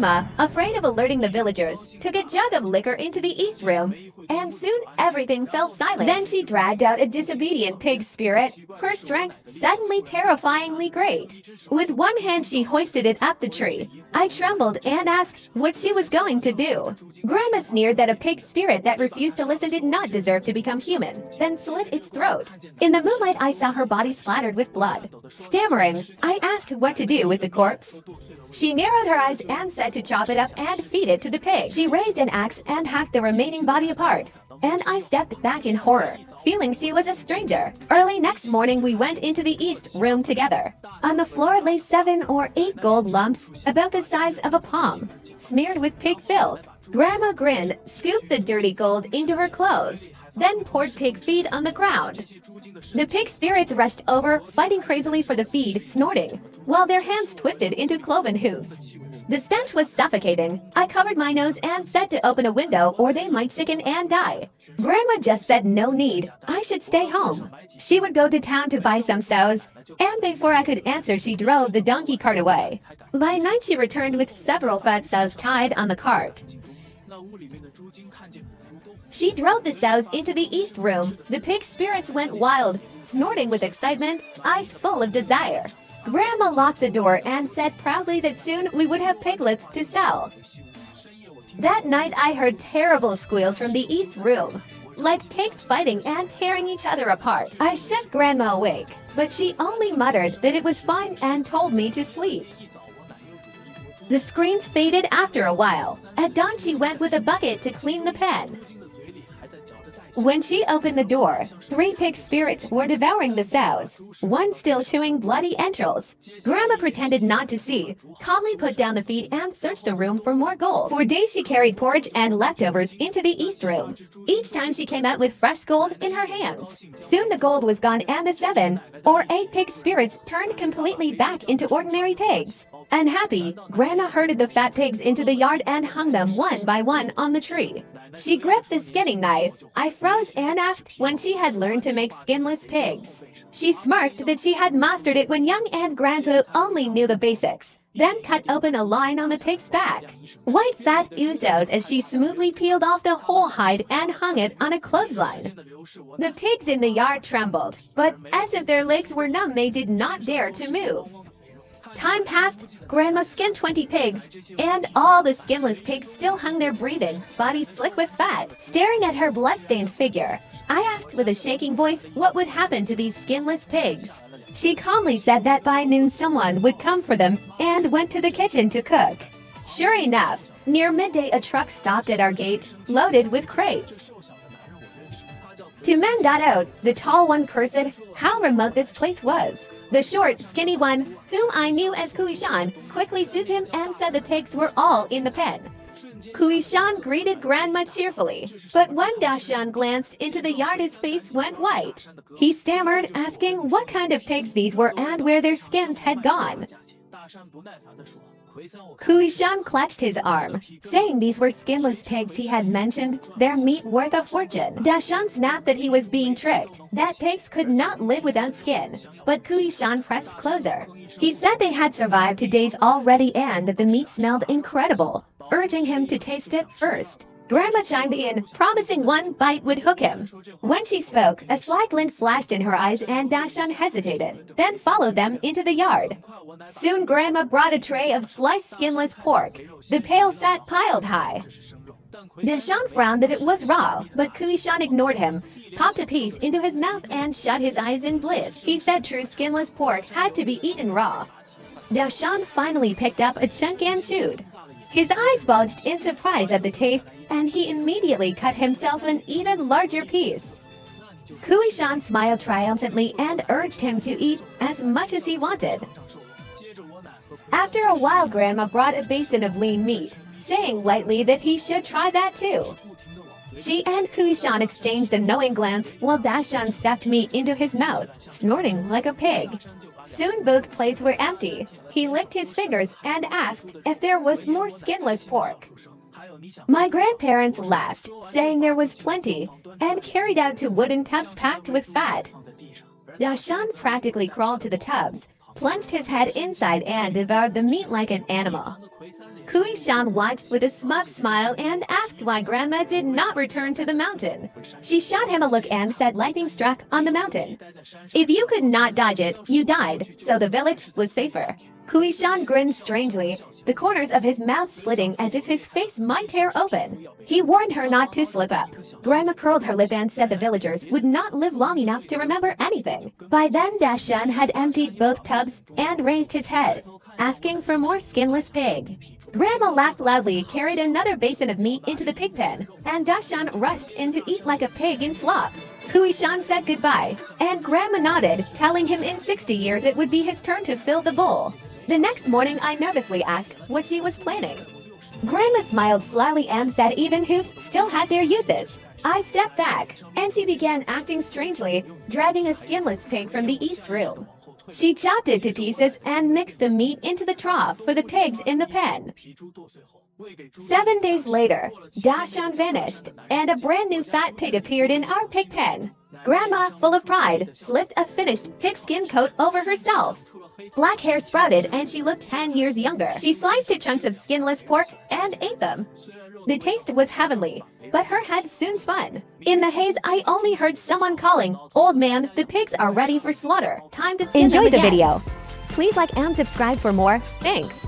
Grandma, afraid of alerting the villagers, took a jug of liquor into the east room, and soon everything fell silent. Then she dragged out a disobedient pig spirit, her strength suddenly terrifyingly great. With one hand she hoisted it up the tree. I trembled and asked what she was going to do. Grandma sneered that a pig spirit that refused to listen did not deserve to become human, then slit its throat. In the moonlight I saw her body splattered with blood. Stammering, I asked what to do with the corpse. She narrowed her eyes and said to chop it up and feed it to the pig. She raised an axe and hacked the remaining body apart, and I stepped back in horror, feeling she was a stranger. Early next morning we went into the east room together. On the floor lay 7 or 8 gold lumps, about the size of a palm, smeared with pig filth. Grandma grinned, scooped the dirty gold into her clothes, then poured pig feed on the ground. The pig spirits rushed over, fighting crazily for the feed, snorting, while their hands twisted into cloven hoofs. The stench was suffocating. I covered my nose and said to open a window or they might sicken and die. Grandma just said no need, I should stay home. She would go to town to buy some sows, and before I could answer she drove the donkey cart away. By night she returned with several fat sows tied on the cart. She drove the sows into the east room. The pig spirits went wild, snorting with excitement, eyes full of desire. Grandma locked the door and said proudly that soon we would have piglets to sell. That night I heard terrible squeals from the east room, like pigs fighting and tearing each other apart. I shook Grandma awake, but she only muttered that it was fine and told me to sleep. The screams faded after a while. At dawn she went with a bucket to clean the pen. When she opened the door, 3 pig spirits were devouring the sows, one still chewing bloody entrails. Grandma pretended not to see, calmly put down the feed and searched the room for more gold. For days she carried porridge and leftovers into the east room. Each time she came out with fresh gold in her hands. Soon the gold was gone and the 7 or 8 pig spirits turned completely back into ordinary pigs. Unhappy, Grandma herded the fat pigs into the yard and hung them one by one on the tree. She gripped the skinning knife. I froze and asked when she had learned to make skinless pigs. She smirked that she had mastered it when young and Grandpa only knew the basics, then cut open a line on the pig's back. White fat oozed out as she smoothly peeled off the whole hide and hung it on a clothesline. The pigs in the yard trembled, but as if their legs were numb they did not dare to move. Time passed, Grandma skinned 20 pigs, and all the skinless pigs still hung there breathing, bodies slick with fat. Staring at her blood-stained figure, I asked with a shaking voice what would happen to these skinless pigs. She calmly said that by noon someone would come for them and went to the kitchen to cook. Sure enough, near midday a truck stopped at our gate, loaded with crates. 2 men got out. The tall one cursed how remote this place was. The short, skinny one, whom I knew as Kui Shan, quickly soothed him and said the pigs were all in the pen. Kui Shan greeted Grandma cheerfully, but when Dashan glanced into the yard his face went white. He stammered, asking what kind of pigs these were and where their skins had gone. Kui Shan clutched his arm, saying these were skinless pigs he had mentioned, their meat worth a fortune. Dashan snapped that he was being tricked, that pigs could not live without skin. But Kui Shan pressed closer. He said they had survived 2 days already and that the meat smelled incredible, urging him to taste it first. Grandma chimed in, promising one bite would hook him. When she spoke, a sly glint flashed in her eyes and Dashan hesitated, then followed them into the yard. Soon Grandma brought a tray of sliced skinless pork, the pale fat piled high. Dashan frowned that it was raw, but Kui Shan ignored him, popped a piece into his mouth and shut his eyes in bliss. He said true skinless pork had to be eaten raw. Dashan finally picked up a chunk and chewed. His eyes bulged in surprise at the taste, and he immediately cut himself an even larger piece. Kui Shan smiled triumphantly and urged him to eat as much as he wanted. After a while Grandma brought a basin of lean meat, saying lightly that he should try that too. She and Kui Shan exchanged a knowing glance while Dashan stuffed meat into his mouth, snorting like a pig. Soon both plates were empty. He licked his fingers and asked if there was more skinless pork. My grandparents laughed, saying there was plenty, and carried out 2 wooden tubs packed with fat. Dashan practically crawled to the tubs, plunged his head inside and devoured the meat like an animal. Kui Shan watched with a smug smile and asked why Grandma did not return to the mountain. She shot him a look and said lightning struck on the mountain. If you could not dodge it, you died, so the village was safer. Kui Shan grinned strangely, the corners of his mouth splitting as if his face might tear open. He warned her not to slip up. Grandma curled her lip and said the villagers would not live long enough to remember anything. By then Dashan had emptied both tubs and raised his head, asking for more skinless pig. Grandma laughed loudly, carried another basin of meat into the pig pen, and Dashan rushed in to eat like a pig in slop. Kui Shan said goodbye, and Grandma nodded, telling him in 60 years it would be his turn to fill the bowl. The next morning I nervously asked what she was planning. Grandma smiled slyly and said even hoofs still had their uses. I stepped back, and she began acting strangely, dragging a skinless pig from the east room. She chopped it to pieces and mixed the meat into the trough for the pigs in the pen. 7 days later, Dashan vanished, and a brand new fat pig appeared in our pig pen. Grandma, full of pride, slipped a finished pigskin coat over herself. Black hair sprouted and she looked 10 years younger. She sliced 2 chunks of skinless pork and ate them. The taste was heavenly, but her head soon spun. In the haze, I only heard someone calling, "Old man, the pigs are ready for slaughter. Time to skin them again." Enjoy the video. Please like and subscribe for more. Thanks.